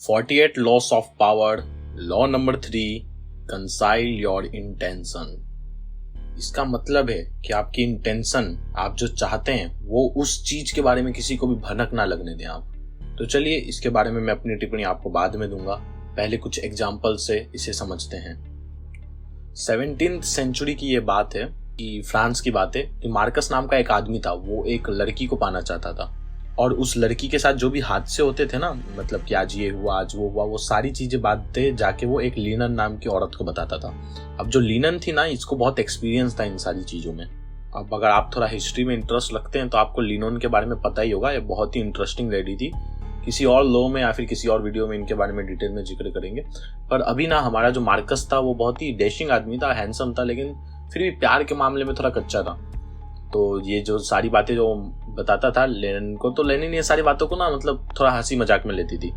48 loss of power. Law number 3, conceal your intention. इसका मतलब है कि आपकी इंटेंशन, आप जो चाहते हैं वो उस चीज के बारे में किसी को भी भनक ना लगने दें आप। तो चलिए इसके बारे में मैं अपनी टिप्पणी आपको बाद में दूंगा, पहले कुछ एग्जाम्पल से इसे समझते हैं। 17th सेंचुरी की ये बात है कि फ्रांस की बात है कि मार्कस नाम का एक आदमी था, वो एक लड़की को पाना चाहता था और उस लड़की के साथ जो भी हादसे होते थे ना, मतलब कि आज ये हुआ आज वो हुआ, वो सारी चीजें बातें जाके वो एक लीनन नाम की औरत को बताता था। अब जो लीनन थी ना, इसको बहुत एक्सपीरियंस था इन सारी चीजों में। अब अगर आप थोड़ा हिस्ट्री में इंटरेस्ट रखते हैं तो आपको लीनन के बारे में पता ही होगा, ये बहुत ही इंटरेस्टिंग लेडी थी। किसी और लॉ में या फिर किसी और वीडियो में इनके बारे में डिटेल में जिक्र करेंगे। पर अभी ना हमारा जो मार्कस था वो बहुत ही डैशिंग आदमी था, हैंडसम था, लेकिन फिर भी प्यार के मामले में थोड़ा कच्चा था। तो ये जो सारी बातें जो बताता था लेनिन को, तो लेनिन ये सारी बातों को ना मतलब थोड़ा हंसी मजाक में लेती थी।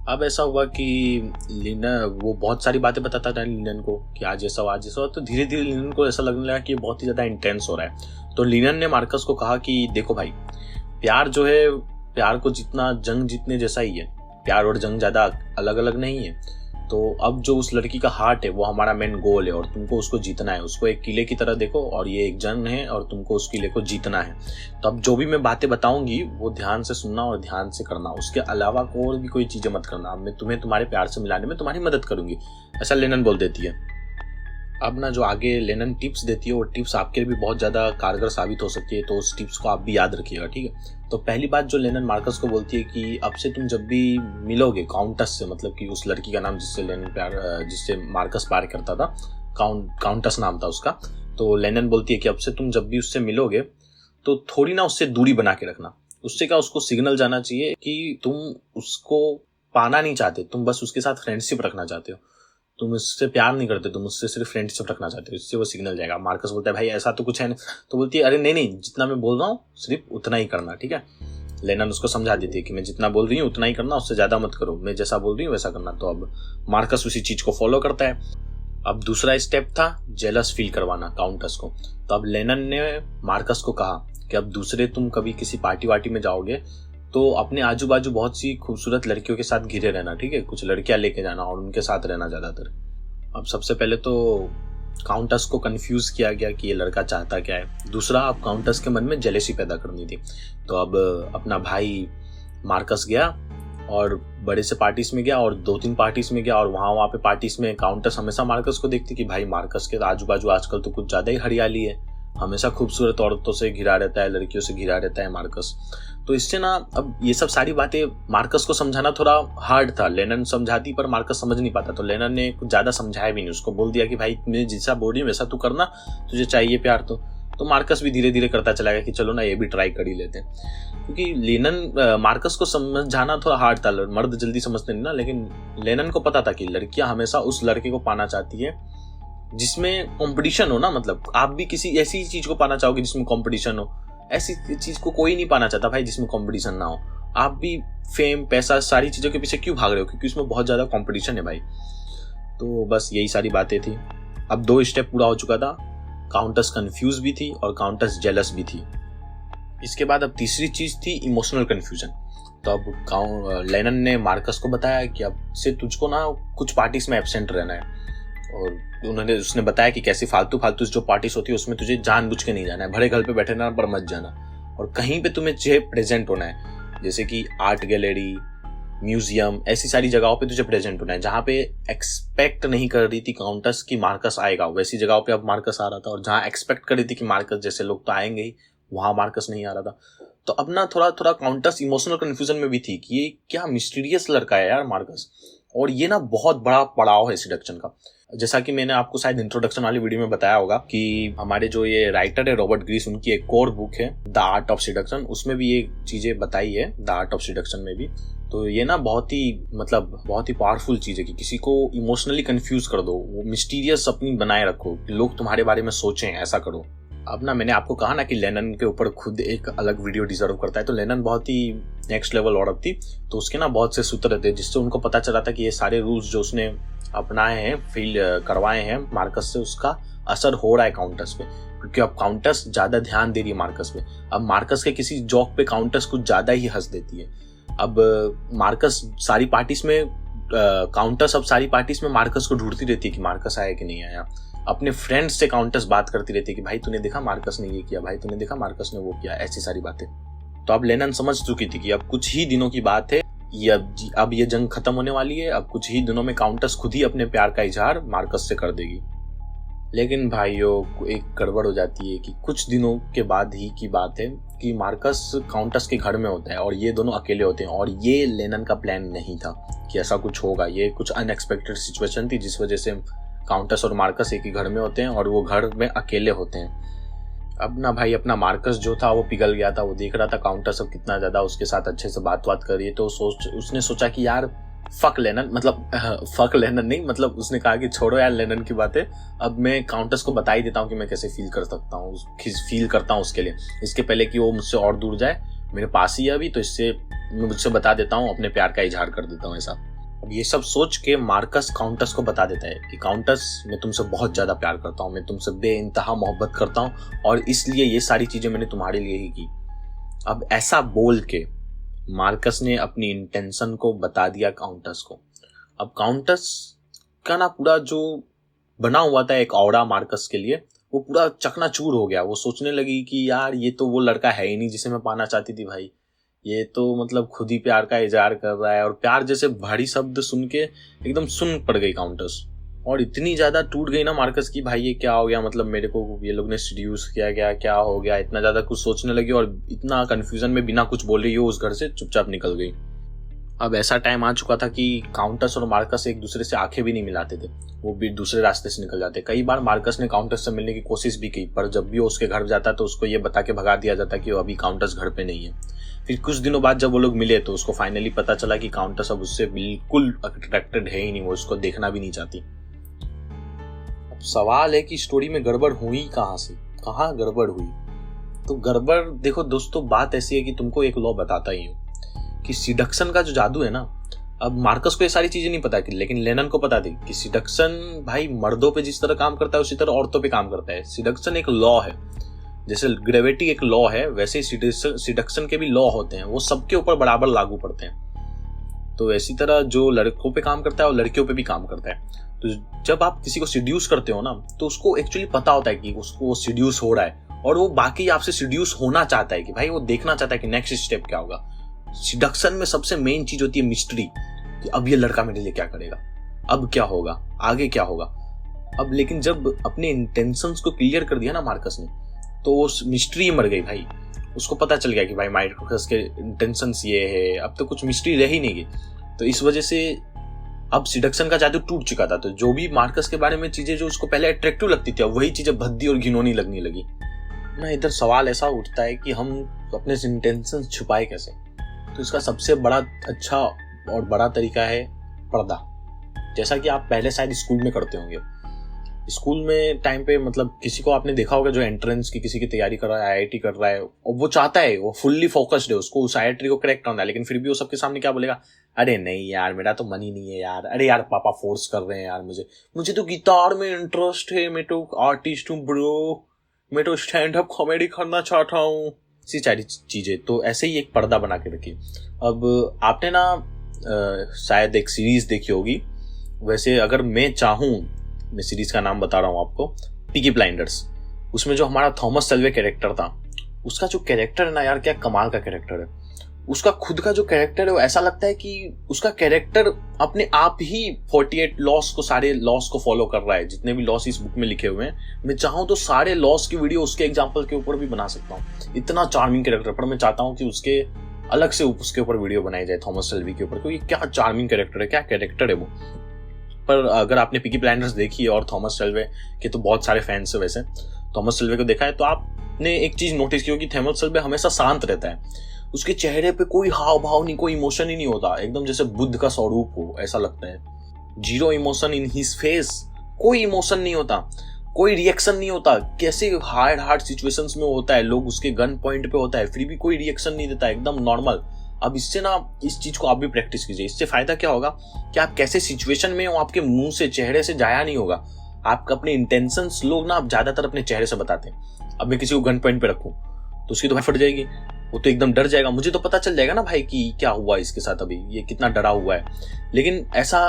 अब ऐसा हुआ कि लिनन वो बहुत सारी बातें बताता था लिनन को कि आज ऐसा हुआ आज ऐसा हुआ, तो धीरे धीरे लिनन को ऐसा लगने लगा कि बहुत ही ज्यादा इंटेंस हो रहा है। तो लिनन ने मार्कस को कहा कि देखो भाई, प्यार जो है, प्यार को जितना जंग जीतने जैसा ही है, प्यार और जंग ज्यादा अलग अलग नहीं है। तो अब जो उस लड़की का हार्ट है वो हमारा मेन गोल है और तुमको उसको जीतना है। उसको एक किले की तरह देखो और ये एक जंग है और तुमको उस किले को जीतना है। तो अब जो भी मैं बातें बताऊंगी वो ध्यान से सुनना और ध्यान से करना, उसके अलावा और भी कोई चीजें मत करना। मैं तुम्हें तुम्हारे प्यार से मिलाने में तुम्हारी मदद करूंगी, ऐसा लेनन बोल देती है। अब ना जो आगे लेनन टिप्स देती है वो टिप्स आपके लिए भी बहुत ज़्यादा कारगर साबित हो सकती है, तो उस टिप्स को आप भी याद रखिएगा, ठीक है। तो पहली बात जो लेनन मार्कस को बोलती है कि अब से तुम जब भी मिलोगे काउंटस से, मतलब कि उस लड़की का नाम जिससे मार्कस प्यार करता था, काउंटस नाम था उसका। तो लेनन बोलती है कि अब से तुम जब भी उससे मिलोगे तो थोड़ी ना उससे दूरी बना के रखना। उससे क्या, उसको सिग्नल जाना चाहिए कि तुम उसको पाना नहीं चाहते, तुम बस उसके साथ फ्रेंडशिप रखना चाहते हो, तुम उससे प्यार नहीं करते, तुम उससे सिर्फ फ्रेंडशिप रखना चाहते हो। इससे वो सिग्नल जाएगा। मार्कस बोलता है भाई ऐसा तो कुछ है नहीं। तो बोलती है अरे नहीं नहीं, जितना मैं बोल रहा हूँ सिर्फ उतना ही करना, ठीक है। लेनन उसको समझा देती है कि मैं जितना बोल रही हूँ उतना ही करना, उससे ज्यादा मत करो, मैं जैसा बोल रही हूँ वैसा करना। तो अब मार्कस उसी चीज को फॉलो करता है। अब दूसरा स्टेप था जेलस फील करवाना काउंटस को। तो अब लेनन ने मार्कस को कहा कि अब दूसरे तुम कभी किसी पार्टी वार्टी में जाओगे तो अपने आजू बाजू बहुत सी खूबसूरत लड़कियों के साथ घिरे रहना, ठीक है। कुछ लड़कियां लेके जाना और उनके साथ रहना ज्यादातर। अब सबसे पहले तो काउंटस को कंफ्यूज किया गया कि ये लड़का चाहता क्या है। दूसरा, अब काउंटस के मन में जेलेसी पैदा करनी थी। तो अब अपना भाई मार्कस गया और बड़े से पार्टीज में गया और 2-3 पार्टीज में गया और वहां पे पार्टीज में काउंटस हमेशा मार्कस को देखती कि भाई मार्कस के आजू बाजू आजकल तो कुछ ज्यादा ही हरियाली है, हमेशा खूबसूरत औरतों से घिरा रहता है, लड़कियों से घिरा रहता है मार्कस। तो इससे ना अब ये सब सारी बातें मार्कस को समझाना थोड़ा हार्ड था। लेनन समझाती पर मार्कस समझ नहीं पाता, तो लेनन ने कुछ ज्यादा समझाया भी नहीं, उसको बोल दिया कि भाई मैं जैसा बोल रही हूँ वैसा तू करना, तुझे चाहिए प्यार तो मार्कस भी धीरे धीरे करता चला गया कि चलो ना ये भी ट्राई कर ही लेते हैं। क्योंकि लेनन मार्कस को समझाना थोड़ा हार्ड था, मर्द जल्दी समझते नहीं ना, लेकिन लेनन को पता था कि लड़कियां हमेशा उस लड़के को पाना चाहती है जिसमें कंपटीशन हो ना। मतलब आप भी किसी ऐसी चीज को पाना चाहोगे जिसमें कंपटीशन हो। ऐसी चीज को कोई नहीं पाना चाहता भाई जिसमें कंपटीशन ना हो। आप भी फेम पैसा सारी चीजों के पीछे क्यों भाग रहे हो? क्योंकि उसमें बहुत ज्यादा कंपटीशन है भाई। तो बस यही सारी बातें थी। अब 2 स्टेप पूरा हो चुका था। काउंटस कंफ्यूज भी थी और काउंटस जेलस भी थी। इसके बाद अब तीसरी चीज थी इमोशनल कंफ्यूजन। तो अब लेनन ने मार्कस को बताया कि अब से तुझको ना कुछ पार्टीज में एब्सेंट रहना है, और उसने बताया कि कैसी फालतू जो पार्टीज होती है उसमें तुझे जानबूझ के नहीं जाना है, भरे घर पे बैठे ना पर मत जाना, और कहीं पे तुम्हें प्रेजेंट होना है, जैसे कि आर्ट गैलरी, म्यूजियम, ऐसी सारी जगहों पे तुझे प्रेजेंट होना है जहाँ पे एक्सपेक्ट नहीं कर रही थी काउंटस की मार्कस आएगा, वैसी जगहों पे अब मार्कस आ रहा था। और जहाँ एक्सपेक्ट कर रही थी कि मार्कस जैसे लोग तो आएंगे ही, वहां मार्कस नहीं आ रहा था। तो अब ना थोड़ा थोड़ा काउंटस इमोशनल कंफ्यूजन में भी थी कि ये क्या मिस्टीरियस लड़का है यार मार्कस। और ये ना बहुत बड़ा पड़ाव है सिडक्शन का। जैसा कि मैंने आपको शायद इंट्रोडक्शन वाली वीडियो में बताया होगा कि हमारे जो ये राइटर है रॉबर्ट ग्रीस, उनकी एक कोर बुक है द आर्ट ऑफ सिडक्शन, उसमें भी ये चीजें बताई है द आर्ट ऑफ सिडक्शन में भी। तो ये ना बहुत ही पावरफुल चीज है कि किसी को इमोशनली कंफ्यूज कर दो, वो मिस्टीरियस अपनी बनाए रखो, लोग तुम्हारे बारे में सोचें, ऐसा करो। अब ना मैंने आपको कहा ना कि लेनन के ऊपर खुद एक अलग वीडियो डिजर्व करता है। तो लेनन बहुत ही नेक्स्ट लेवल औरत थी, तो उसके ना बहुत से सूत्र थे जिससे उनको पता चला था कि ये सारे रूल्स जो उसने अपनाए हैं, फील करवाए हैं मार्कस से, उसका असर हो रहा है काउंटस पे। क्योंकि अब काउंटस ज्यादा ध्यान दे रही है मार्कस पे। अब मार्कस के किसी जॉक पे काउंटस कुछ ज्यादा ही हंस देती है। अब मार्कस सारी पार्टीज में काउंटस अब सारी पार्टीज में मार्कस को ढूंढती रहती है कि मार्कस आया कि नहीं आया। अपने फ्रेंड्स से काउंटस बात करती रहती है कि भाई तूने देखा मार्कस ने ये किया, भाई तूने देखा मार्कस ने वो किया, ऐसी सारी बातें। तो अब लेनन समझ चुकी थी कि अब कुछ ही दिनों की बात है, अब ये जंग खत्म होने वाली है, अब कुछ ही दिनों में काउंटस खुद ही अपने प्यार का इजहार मार्कस से कर देगी। लेकिन भाइयों एक गड़बड़ हो जाती है कि कुछ दिनों के बाद ही की बात है कि मार्कस काउंटस के घर में होता है और ये दोनों अकेले होते हैं। और ये लेनन का प्लान नहीं था कि ऐसा कुछ होगा, ये कुछ अनएक्सपेक्टेड सिचुएशन थी जिस वजह से काउंटस और मार्कस एक ही घर में होते हैं और वो घर में अकेले होते हैं। अब ना भाई अपना मार्कस जो था वो पिघल गया था, वो देख रहा था काउंटस अब कितना ज्यादा उसके साथ अच्छे से बात कर रही है। तो उसने सोचा कि यार फक लेनन, मतलब फक लेनन नहीं, मतलब उसने कहा कि छोड़ो यार लेनन की बातें, अब मैं काउंटस को बता ही देता हूँ कि मैं कैसे फील कर सकता हूँ, फील करता हूँ उसके लिए, इसके पहले कि वो मुझसे और दूर जाए, मेरे पास ही है अभी, तो इससे मैं मुझसे बता देता हूँ, अपने प्यार का इजहार कर देता हूँ ऐसा। अब ये सब सोच के मार्कस काउंटस को बता देता है कि काउंटस मैं तुमसे बहुत ज्यादा प्यार करता हूँ, मैं तुमसे बेइंतहा मोहब्बत करता हूँ और इसलिए ये सारी चीजें मैंने तुम्हारे लिए ही की। अब ऐसा बोल के मार्कस ने अपनी इंटेंशन को बता दिया काउंटस को। अब काउंटस का ना पूरा जो बना हुआ था एक ऑरा मार्कस के लिए, वो पूरा चकनाचूर हो गया। वो सोचने लगी कि यार ये तो वो लड़का है ही नहीं जिसे मैं पाना चाहती थी भाई, ये तो मतलब खुद ही प्यार का इजहार कर रहा है। और प्यार जैसे भारी शब्द सुन के एकदम सुन पड़ गई काउंटस और इतनी ज्यादा टूट गई ना मार्कस की, भाई ये क्या हो गया, मतलब मेरे को ये लोग ने सीड्यूस किया गया, क्या हो गया, इतना ज्यादा कुछ सोचने लगी और इतना कंफ्यूजन में बिना कुछ बोल रही हो उस घर से चुपचाप निकल गई। अब ऐसा टाइम आ चुका था कि काउंटस और मार्कस एक दूसरे से आंखें भी नहीं मिलाते थे, वो भी दूसरे रास्ते से निकल जाते। कई बार मार्कस ने काउंटस से मिलने की कोशिश भी की, पर जब भी वो उसके घर जाता तो उसको ये बता के भगा दिया जाता कि वो अभी काउंटस घर पे नहीं है। फिर कुछ दिनों बाद जब वो लोग मिले तो उसको फाइनली पता चला कि काउंटस अब उससे बिल्कुल अट्रैक्टेड है ही नहीं, वो उसको देखना भी नहीं चाहती। सवाल है कि स्टोरी में गड़बड़ हुई कहाँ से, कहाँ गड़बड़ हुई? तो गड़बड़ देखो दोस्तों, बात ऐसी है कि तुमको एक लॉ बताता ही हूँ कि सिडक्शन का जो जादू है ना, अब मार्कस को ये सारी चीजें नहीं पता, लेकिन लेनन को पता थी कि सिडक्शन भाई मर्दों पे जिस तरह काम करता है उसी तरह औरतों पे काम करता है। सिडक्शन एक लॉ है, जैसे ग्रेविटी एक लॉ है वैसे ही सिडक्शन के भी लॉ होते हैं, वो सबके ऊपर बराबर लागू पड़ते हैं। तो इसी तरह जो लड़कों पे काम करता है वो लड़कियों पे भी काम करता है। तो जब आप किसी को सिड्यूस करते हो ना, तो उसको एक्चुअली पता होता है कि उसको वो सिड्यूस हो रहा है और वो बाकी आपसे सिड्यूस होना चाहता है कि भाई वो देखना चाहता है कि नेक्स्ट स्टेप क्या होगा। सिडक्शन में सबसे मेन चीज होती है मिस्ट्री, कि अब ये लड़का मेरे लिए क्या करेगा, अब क्या होगा, आगे क्या होगा। अब लेकिन जब अपने इंटेंशंस को क्लियर कर दिया ना मार्कस ने, तो वो मिस्ट्री मर गई भाई। उसको पता चल गया कि भाई मार्कस के इंटेंशंस ये है, अब तो कुछ मिस्ट्री रह ही नहीं गई। तो इस वजह से अब सिडक्शन का जादू टूट चुका था। तो जो भी मार्कस के बारे में चीजें जो उसको पहले अट्रैक्टिव लगती थी, अब वही चीजें भद्दी और घिनौनी लगने लगी ना। इधर सवाल ऐसा उठता है कि हम अपने इंटेंशंस छुपाए कैसे? तो इसका सबसे बड़ा अच्छा और बड़ा तरीका है पर्दा। जैसा कि आप पहले शायद स्कूल में करते होंगे, स्कूल में टाइम पे मतलब किसी को आपने देखा होगा जो एंट्रेंस की किसी की तैयारी कर रहा है, आईआईटी कर रहा है, और वो चाहता है, वो फुल्ली फोकस्ड है, उसको उस आईआईटी को क्रैक करना है, लेकिन फिर भी वो सबके सामने क्या बोलेगा, अरे नहीं यार मेरा तो मन ही नहीं है यार, अरे यार पापा फोर्स कर रहे हैं यार, मुझे तो गिटार में इंटरेस्ट है, मैं तो आर्टिस्ट हूँ ब्रो, मैं तो स्टैंड अप कॉमेडी करना चाहता हूँ, इसी सारी चीजें। तो ऐसे ही एक पर्दा बना के रखिए। अब आपने ना शायद एक सीरीज देखी होगी, वैसे अगर मैं चाहूँ, मैं सीरीज का नाम बता रहा हूँ आपको, पीकी ब्लाइंडर्स। उसमें जो हमारा थॉमस सेल्वे कैरेक्टर था, उसका जो कैरेक्टर है ना यार, क्या कमाल का कैरेक्टर है। उसका खुद का जो कैरेक्टर है वो ऐसा लगता है कि उसका कैरेक्टर अपने आप ही 48 लॉस को, सारे लॉस को फॉलो कर रहा है। जितने भी लॉस इस बुक में लिखे हुए हैं, मैं चाहूँ तो सारे लॉस की वीडियो उसके एग्जाम्पल के ऊपर भी बना सकता हूँ। इतना चार्मिंग कैरेक्टर, पर मैं चाहता हूँ कि उसके अलग से उसके ऊपर वीडियो बनाई जाए थॉमस सेल्वी के ऊपर, क्योंकि क्या चार्मिंग कैरेक्टर है, क्या कैरेक्टर है वो। पर अगर आपने पीकी ब्लाइंडर्स देखी है और थॉमस सेल्वे के तो बहुत सारे फैंस है वैसे, थॉमस सेल्वे को देखा है तो आपने एक चीज नोटिस की होगी, थॉमस सेल्वे हमेशा शांत रहता है। उसके चेहरे पे कोई हाव भाव नहीं, कोई इमोशन ही नहीं होता, एकदम जैसे बुद्ध का स्वरूप हो ऐसा लगता है। Zero emotion in his face, कोई इमोशन नहीं होता, कोई रिएक्शन नहीं होता। कैसे हार्ड सिचुएशंस में होता है, लोग उसके गन पॉइंट पे होता है, फिर भी कोई रिएक्शन नहीं देता, एकदम नॉर्मल। अब इससे ना इस चीज को आप भी प्रैक्टिस कीजिए। इससे फायदा क्या होगा कि आप कैसे सिचुएशन में हो, आपके मुंह से, चेहरे से जाया नहीं होगा। आप अपने इंटेंशंस लोग ना आप ज्यादातर अपने चेहरे से बताते हैं। अब मैं किसी को गन पॉइंट पे रखूं तो उसकी तो फट जाएगी, वो तो एकदम डर जाएगा, मुझे तो पता चल जाएगा ना भाई कि क्या हुआ इसके साथ, अभी ये कितना डरा हुआ है। लेकिन ऐसा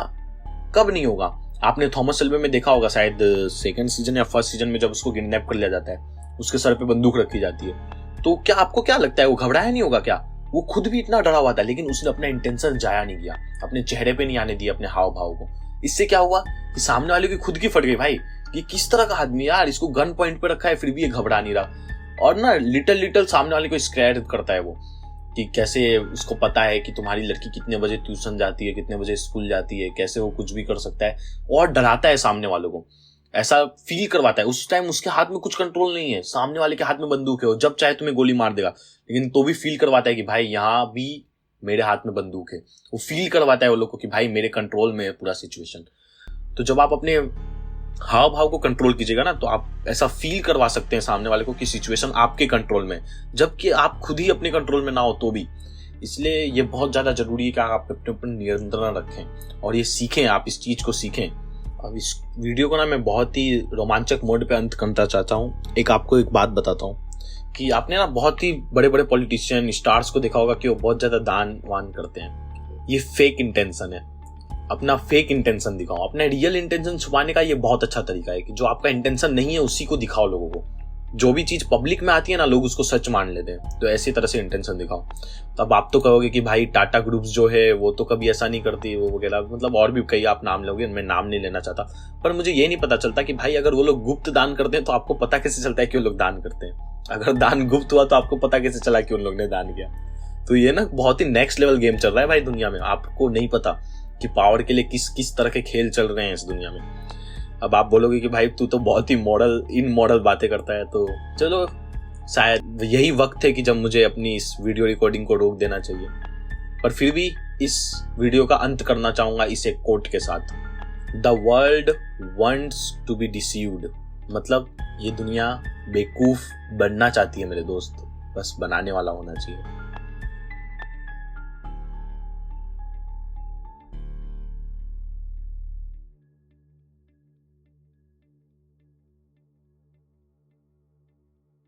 कब नहीं होगा? आपने थॉमस शेल्बी में देखा होगा, शायद सेकंड सीजन या फर्स्ट सीजन में, जब उसको किडनैप कर लिया जाता है, उसके सर पे बंदूक रखी जाती है, तो क्या आपको क्या लगता है वो घबराया नहीं होगा क्या? वो खुद भी इतना डरा हुआ था, लेकिन उसने अपना इंटेंशन जाया नहीं किया, अपने चेहरे पे नहीं आने दिया अपने हाव भाव को। इससे क्या हुआ कि सामने वाले की खुद की फट गई, भाई ये किस तरह का आदमी यार, इसको गन पॉइंट पे रखा है फिर भी ये घबरा नहीं रहा। और ना लिटिल सामने वाले को स्कैर करता है वो, कि कैसे उसको पता है कि तुम्हारी लड़की कितने बजे ट्यूशन जाती है, कितने बजे स्कूल जाती है, कैसे वो कुछ भी कर सकता है, और डराता है सामने वालों को, ऐसा फील करवाता है। उस टाइम उसके हाथ में कुछ कंट्रोल नहीं है, सामने वाले के हाथ में बंदूक है, वो जब चाहे तुम्हें गोली मार देगा, लेकिन तो भी फील करवाता है कि भाई यहाँ भी मेरे हाथ में बंदूक है। वो फील करवाता है वो लोग को कि भाई मेरे कंट्रोल में है पूरा सिचुएशन। तो जब आप अपने हाव भाव को कंट्रोल कीजिएगा ना, तो आप ऐसा फील करवा सकते हैं सामने वाले को कि सिचुएशन आपके कंट्रोल में, जबकि आप खुद ही अपने कंट्रोल में ना हो तो भी। इसलिए ये बहुत ज्यादा जरूरी है कि आप अपने ऊपर नियंत्रण रखें और ये सीखें, आप इस चीज को सीखें। अब इस वीडियो को ना मैं बहुत ही रोमांचक मोड पे अंत करना चाहता हूँ। आपको एक बात बताता हूँ कि आपने ना बहुत ही बड़े बड़े पॉलिटिशियन स्टार्स को देखा होगा कि वो बहुत ज्यादा दान वान करते हैं। ये फेक इंटेंशन है, अपना फेक इंटेंशन दिखाओ। अपना रियल इंटेंशन छुपाने का ये बहुत अच्छा तरीका है कि जो आपका इंटेंशन नहीं है उसी को दिखाओ लोगों को। जो भी चीज पब्लिक में आती है ना, लोग उसको सच मान लेते हैं, तो ऐसी तरह से इंटेंशन दिखाओ। तब आप तो कहोगे कि भाई टाटा ग्रुप्स जो है वो तो कभी ऐसा नहीं करती, वो वगैरह, मतलब और भी कई आप नाम लोगे, मैं नाम नहीं लेना चाहता। पर मुझे ये नहीं पता चलता कि भाई अगर वो लोग गुप्त दान करते हैं तो आपको पता कैसे चलता है कि वो लोग दान करते हैं? अगर दान गुप्त हुआ तो आपको पता कैसे चला कि उन लोग ने दान किया? तो ये ना बहुत ही नेक्स्ट लेवल गेम चल रहा है भाई दुनिया में। आपको नहीं पता कि पावर के लिए किस किस तरह के खेल चल रहे हैं इस दुनिया में। अब आप बोलोगे कि भाई तू तो बहुत ही मॉडल बातें करता है, तो चलो शायद यही वक्त है कि जब मुझे अपनी इस वीडियो रिकॉर्डिंग को रोक देना चाहिए। पर फिर भी इस वीडियो का अंत करना चाहूंगा इस एक कोट के साथ, the world wants to be deceived. मतलब ये दुनिया बेवकूफ बनना चाहती है मेरे दोस्त, बस बनाने वाला होना चाहिए।